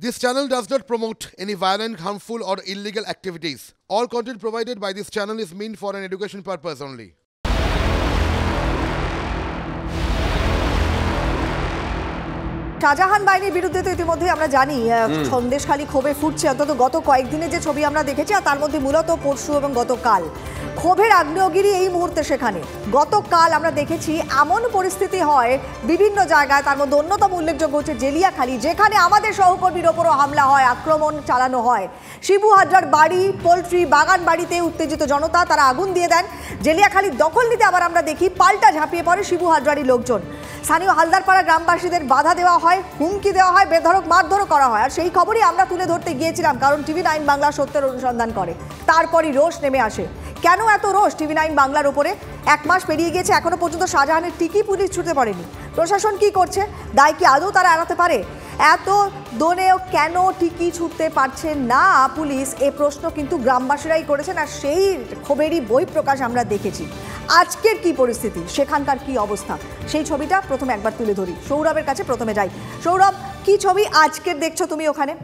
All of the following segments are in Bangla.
This channel does not promote any violent, harmful, or illegal activities. All content provided by this channel is meant for an education purpose only. Shahjahan বাহিনীর বিরুদ্ধে তো ইতিমধ্যে আমরা জানি সন্দেশখালী ক্ষোভে ফুটছে, অন্তত গত কয়েকদিনের যে ছবি আমরা দেখেছি, আর তার মধ্যে মূলত পরশু এবং গতকাল ক্ষোভের আগ্নেয়গিরি এই মুহূর্তে সেখানে। গতকাল আমরা দেখেছি এমন পরিস্থিতি হয় বিভিন্ন জায়গায়, তার মধ্যে অন্যতম উল্লেখযোগ্য হচ্ছে জেলিয়াখালী, যেখানে আমাদের সহকর্মীর ওপরও হামলা হয়, আক্রমণ চালানো হয়। শিবু হাজরার বাড়ি, পোলট্রি বাগান বাড়িতে উত্তেজিত জনতা, তারা আগুন দিয়ে দেন। জেলিয়াখালীর দখল নিতে আবার আমরা দেখি পাল্টা ঝাঁপিয়ে পড়ে শিবু হাজরারই লোকজন। স্থানীয় হালদারপাড়া গ্রামবাসীদের বাধা দেওয়া হয়, হুমকি দেওয়া হয়, বেধড়ক মারধরও করা হয়। আর সেই খবরই আমরা তুলে ধরতে গিয়েছিলাম, কারণ TV9 বাংলা সত্যের অনুসন্ধান করে। তারপরই রোষ নেমে আসে। কেন এত রোষ TV9 বাংলার ওপরে? 1 মাস পেরিয়ে গিয়েছে, এখনো পর্যন্ত শাহজাহানের টিকি পুলিশ ছুটতে পারেনি। প্রশাসন কি করছে? দায় কি আদৌ তারা এড়াতে পারে? এত দোনেও কেন টিকি ছুটতে পারছে না পুলিশ, এ প্রশ্ন কিন্তু গ্রামবাসীরাই করেছেন। আর সেই ক্ষোভেরই বহিঃপ্রকাশ আমরা দেখেছি। আজকের কি পরিস্থিতি, সেখানকার কি অবস্থা, সেই ছবিটা প্রথমে একবার তুলে ধরি। সৌরভের কাছে প্রথমে যাই। সৌরভ, কি ছবি আজকের দেখছো তুমি ওখানে?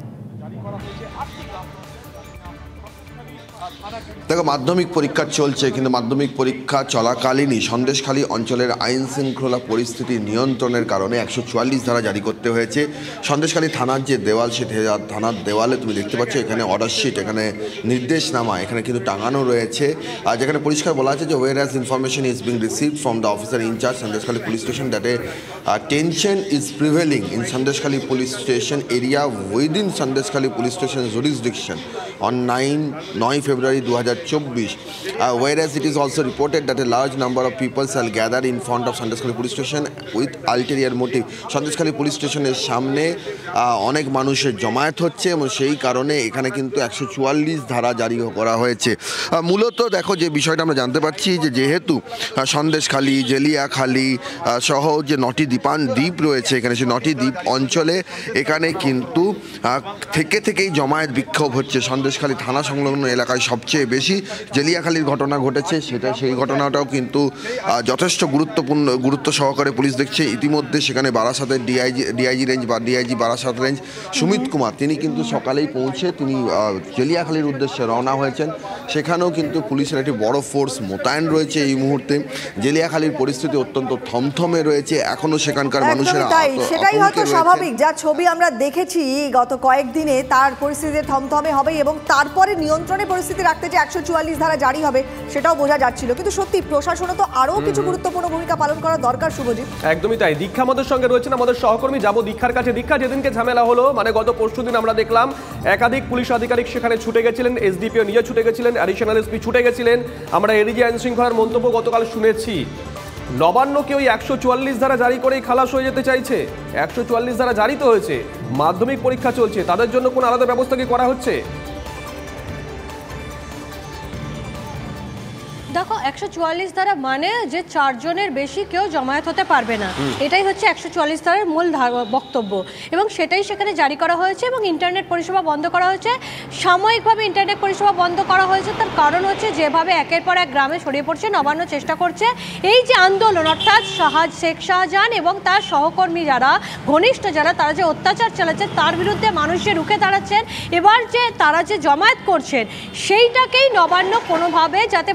দেখো, মাধ্যমিক পরীক্ষা চলছে, কিন্তু মাধ্যমিক পরীক্ষা চলাকালীনই সন্দেশখালী অঞ্চলের আইন শৃঙ্খলা পরিস্থিতি নিয়ন্ত্রণের কারণে 144 ধারা জারি করতে হয়েছে। সন্দেশখালী থানার যে দেওয়াল, সে থানার দেওয়ালে তুমি দেখতে পাচ্ছ এখানে অর্ডার শিট, এখানে নির্দেশনামা এখানে কিন্তু টাঙানো রয়েছে। আর যেখানে পরিষ্কার বলা আছে যে whereas information is being received from the officer incharge Sandeshkhali police station that a tension is prevailing in Sandeshkhali police station area within Sandeshkhali police station jurisdiction on 9 February 2024, whereas it is also reported that a large number of people shall gather in front of Sandeshkhali police station with ulterior motive. Sandeshkhali police স্টেশনের সামনে অনেক মানুষের জমায়েত হচ্ছে এবং সেই কারণে এখানে কিন্তু 144 ধারা জারি করা হয়েছে। মূলত দেখো, যে বিষয়টা আমরা জানতে পারছি যে যেহেতু সন্দেশখালী, জেলিয়াখালী সহ যে 9টি দ্বীপ রয়েছে এখানে, সেই 9টি দ্বীপ অঞ্চলে এখানে কিন্তু থেকেই জমায়েত বিক্ষোভ হচ্ছে। সন্দেশখালী থানা সংলগ্ন এলাকায় সবচেয়ে বেশি জেলিয়াখালীর ঘটনা ঘটেছে, সেই ঘটনাটাও কিন্তু যথেষ্ট গুরুত্ব সহকারে পুলিশ দেখছে। ইতিমধ্যে সেখানে বারাসাতের ডিআইজি রেঞ্জ বা ডিআইজি বারাসাত রেঞ্জ সুমিত কুমার, তিনি কিন্তু সকালেই পৌঁছে তিনি জেলিয়াখালীর উদ্দেশ্যে রওনা হয়েছেন। সেখানেও কিন্তু পুলিশের একটি বড় ফোর্স মোতায়েন রয়েছে এই মুহূর্তে। জেলিয়াখালীর পরিস্থিতি অত্যন্ত থমথমে রয়েছে, এখনো সেখানকার মানুষের সেটাই হয়তো স্বাভাবিক। যা ছবি আমরা দেখেছি গত কয়েকদিনে, তার পরিস্থিতি থমথমে হবে এবং তারপরে নিয়ন্ত্রণে পরিস্থিতি রাখতে যে 144 ধারা জারি হবে সেটাও বোঝা যাচ্ছিল। কিন্তু সত্যি প্রশাসনও তো আরও কিছু গুরুত্বপূর্ণ ভূমিকা পালন করা দরকার। শুভজিৎ, একদমই তাই। দীক্ষা আমাদের সঙ্গে রয়েছেন, আমাদের সহকর্মী। যাবো দীক্ষার কাছে। দীক্ষা, যেদিনকে ঝামেলা হলো, মানে গত পরশু দিন আমরা দেখলাম একাধিক পুলিশ আধিকারিক সেখানে ছুটে গেছিলেন, এসডিপিও নিজে ছুটে গেছিলেন, অ্যাডিশনাল এসপি ছুটে গেছিলেন। আমরা এডিজি আইন শৃঙ্খলার মন্তব্য গতকাল শুনেছি। নবান্নকে ওই 144 ধারা জারি করেই খালাস হয়ে যেতে চাইছে। 144 ধারা জারি তো হয়েছে, মাধ্যমিক পরীক্ষা চলছে, তাদের জন্য কোনো আলাদা ব্যবস্থা কি করা হচ্ছে? দেখো, 144 ধারা মানে যে 4 জনের বেশি কেউ জমায়েত হতে পারবে না, এটাই হচ্ছে 144 ধারার মূল বক্তব্য। এবং সেটাই সেখানে জারি করা হয়েছে এবং ইন্টারনেট পরিষেবা বন্ধ করা হয়েছে। সাময়িকভাবে ইন্টারনেট পরিষেবা বন্ধ করা হয়েছে, তার কারণ হচ্ছে যেভাবে একের পর এক গ্রামে ছড়িয়ে পড়ছে, নবান্ন চেষ্টা করছে এই যে আন্দোলন, অর্থাৎ শেখ শাহজাহান এবং তার সহকর্মী যারা, ঘনিষ্ঠ যারা, তারা যে অত্যাচার চালাচ্ছে তার বিরুদ্ধে মানুষ যে রুখে দাঁড়াচ্ছেন, এবার যে তারা যে জমায়েত করছেন সেইটাকেই নবান্ন কোনোভাবে যাতে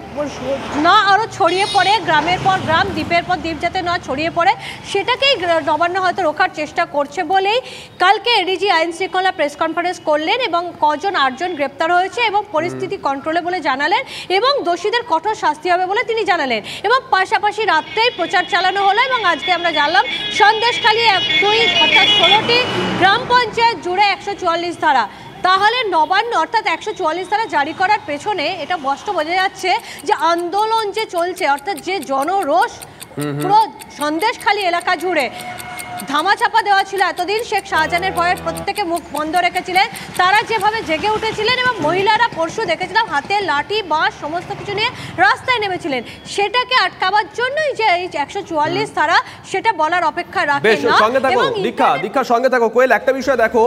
না আরও ছড়িয়ে পড়ে, গ্রামের পর গ্রাম, দ্বীপের পর দ্বীপ যাতে না ছড়িয়ে পড়ে, সেটাকেই নবান্ন হয়তো রোখার চেষ্টা করছে বলেই কালকে এডিজি আইন শৃঙ্খলা প্রেস কনফারেন্স করলেন এবং 8 জন গ্রেপ্তার হয়েছে এবং পরিস্থিতি কন্ট্রোলে বলে জানালেন এবং দোষীদের কঠোর শাস্তি হবে বলে তিনি জানালেন। এবং পাশাপাশি রাত্রেই প্রচার চালানো হলো এবং আজকে আমরা জানলাম সন্দেশখালী অর্থাৎ 16টি গ্রাম পঞ্চায়েত জুড়ে 144 ধারা। তাহলে নবান্ন অর্থাৎ 144 ধারা জারি করার পেছনে এটা স্পষ্ট বোঝা যাচ্ছে যে আন্দোলন যে চলছে, অর্থাৎ যে জনরোষ পুরো সন্দেশখালী এলাকা জুড়ে ধামাচাপা দেওয়া ছিল এতদিন। শেখ শাহজাহানের ভয়ে প্রত্যেকে মুখ বন্ধ রেখেছিলেন, তারা যেভাবে জেগে উঠেছিলেন এবং মহিলারা পরশু দেখেছিলাম হাতে লাঠি বাঁশ সমস্ত কিছু নিয়ে রাস্তায় নেমেছিলেন, সেটাকে আটকাবার জন্যই যে এই 144 ধারা, সেটা বলার অপেক্ষা রাখে না। দীক্ষা সঙ্গে থাকো। কোয়েল, একটা বিষয় দেখো,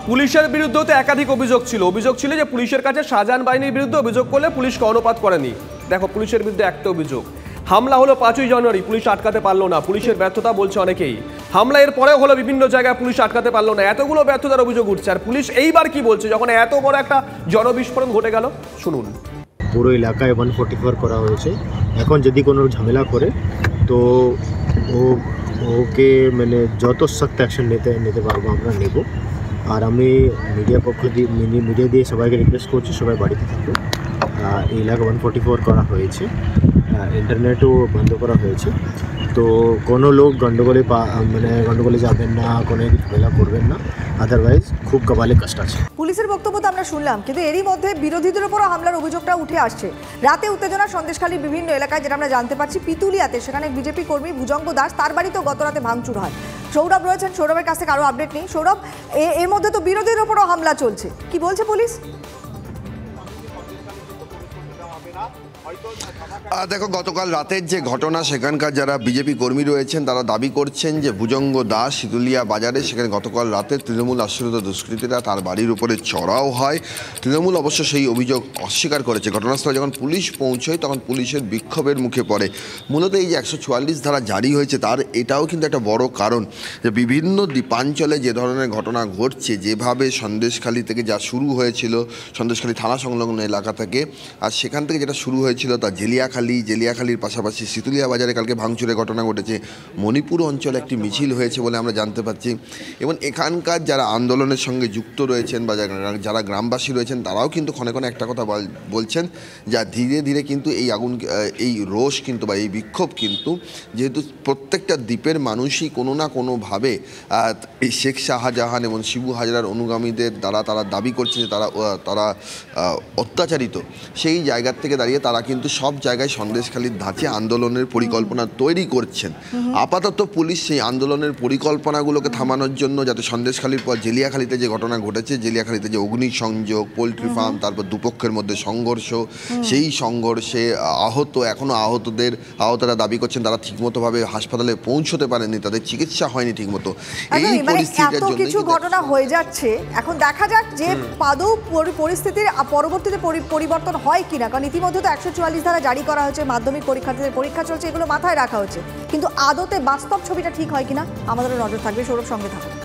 পুলিশের বিরুদ্ধেও তো একাধিক অভিযোগ ছিল যে পুলিশের কাছে শাহজাহান বাহিনীর বিরুদ্ধে অভিযোগ করলে পুলিশকে অনুপাত করেনি। দেখো, পুলিশের বিরুদ্ধে একটা অভিযোগ, হামলা হলো 5ই জানুয়ারি, পুলিশ আটকাতে পারলো না, পুলিশের ব্যর্থতা বলছে অনেকেই। হামলা এর পরেও হলো, বিভিন্ন জায়গায় পুলিশ আটকাতে পারলো না, এতগুলো ব্যর্থতার অভিযোগ উঠছে। আর পুলিশ এইবার কি বলছে যখন এত বড় একটা জনবিস্ফোরণ ঘটে গেল, শুনুন। পুরো এলাকায় 144 করা হয়েছে। এখন যদি কোনো ঝামেলা করে তো ওকে মানে যত সখ্ত অ্যাকশন নিতে পারবো আমরা নেব। আর আমি মিডিয়া দিয়ে সবাইকে রিকোয়েস্ট করছি সবাই বাড়িতে থাকুন। এই এলাকা 144 করা হয়েছে, ইন্টারনেটও বন্ধ করা হয়েছে। তো কোনো লোক গন্ডগোলে যাবেন না, কোনো ঝামেলা করবেন না, আদারওয়াইজ খুব কপালে কষ্ট আছে। পুলিশের বক্তব্য তো আমরা শুনলাম, কিন্তু এরই মধ্যে বিরোধীদের উপরও হামলার অভিযোগটা উঠে আসছে। রাতে উত্তেজনা সন্দেশখালীর বিভিন্ন এলাকায়, যেটা আমরা জানতে পারছি পিতুলিয়াতে, সেখানে বিজেপি কর্মী ভুজঙ্গ দাস, তার বাড়িতেও গত রাতে ভাঙচুর হয়। সৌরভ রয়েছেন, সৌরভের কাছ থেকে আরও আপডেট নেই। সৌরভ, এর মধ্যে তো বিরোধীদের উপরও হামলা চলছে, কি বলছে পুলিশ? দেখো, গতকাল রাতের যে ঘটনা, সেখানকার যারা বিজেপি কর্মী রয়েছেন তারা দাবি করছেন যে ভুজঙ্গ দাস শীতলিয়া বাজারে, সেখানে গতকাল রাতে তৃণমূল আশ্রিত দুষ্কৃতীরা তার বাড়ির উপরে চড়াও হয়। তৃণমূল অবশ্য সেই অভিযোগ অস্বীকার করেছে। ঘটনাস্থলে যখন পুলিশ পৌঁছয় তখন পুলিশের বিক্ষোভের মুখে পড়ে। মূলত এই যে 144 ধারা জারি হয়েছে তার এটাও কিন্তু একটা বড় কারণ, যে বিভিন্ন দ্বীপাঞ্চলে যে ধরনের ঘটনা ঘটছে, যেভাবে সন্দেশখালী থেকে যা শুরু হয়েছিল, সন্দেশখালী থানা সংলগ্ন এলাকা থেকে, আর সেখান থেকে যেটা শুরু হয়েছিল তা জেলিয়াখালীর পাশাপাশি শীতলিয়া বাজারে কালকে ভাঙচুরের ঘটনা ঘটেছে। মণিপুর অঞ্চলে একটি মিছিল হয়েছে বলে আমরা জানতে পারছি। এবং এখানকার যারা আন্দোলনের সঙ্গে যুক্ত রয়েছেন বা যারা গ্রামবাসী রয়েছেন তারাও কিন্তু ক্ষণে ক্ষণে একটা কথা বলছেন, যা ধীরে ধীরে কিন্তু এই রোষ কিন্তু বা এই বিক্ষোভ কিন্তু, যেহেতু প্রত্যেকটা দ্বীপের মানুষই কোনো না কোনোভাবে এই শেখ শাহজাহান এবং শিবু হাজরার অনুগামীদের দ্বারা তারা দাবি করছে যে তারা অত্যাচারিত, সেই জায়গার থেকে দাঁড়িয়ে তারা কিন্তু সব জায়গায় সন্দেশখালীর ধাঁচে আন্দোলনের পরিকল্পনা তৈরি করছেন। আপাতত পুলিশ সেই আন্দোলনের পরিকল্পনাগুলোকে থামানোর জন্য, যাতে সন্দেশখালীর পর জেলিয়াখালীতে যে ঘটনা ঘটেছে, জেলিয়াখালীতে যে অগ্নিসংযোগ, পোলট্রি ফার্ম, তারপর দুপক্ষের মধ্যে সংঘর্ষ, সেই সংঘর্ষে আহতরা দাবি করছেন তারা ঠিকমতোভাবে হাসপাতালে পৌঁছতে পারেননি, তাদের চিকিৎসা হয়নি ঠিকমতো। এই পরিস্থিতির জন্য কিছু ঘটনা হয়ে যাচ্ছে। এখন দেখা যাক যে আদৌ পরিস্থিতির পরবর্তীতে পরিবর্তন হয় কিনা, কারণ ইতিমধ্যে তো 144 ধারা জারি করা হয়েছে, মাধ্যমিক পরীক্ষার্থীদের পরীক্ষা চলছে, এগুলো মাথায় রাখা হচ্ছে, কিন্তু আদতে বাস্তব ছবিটা ঠিক হয় কিনা আমাদেরও নজর থাকবে। সৌরভ, সঙ্গে থাকবে।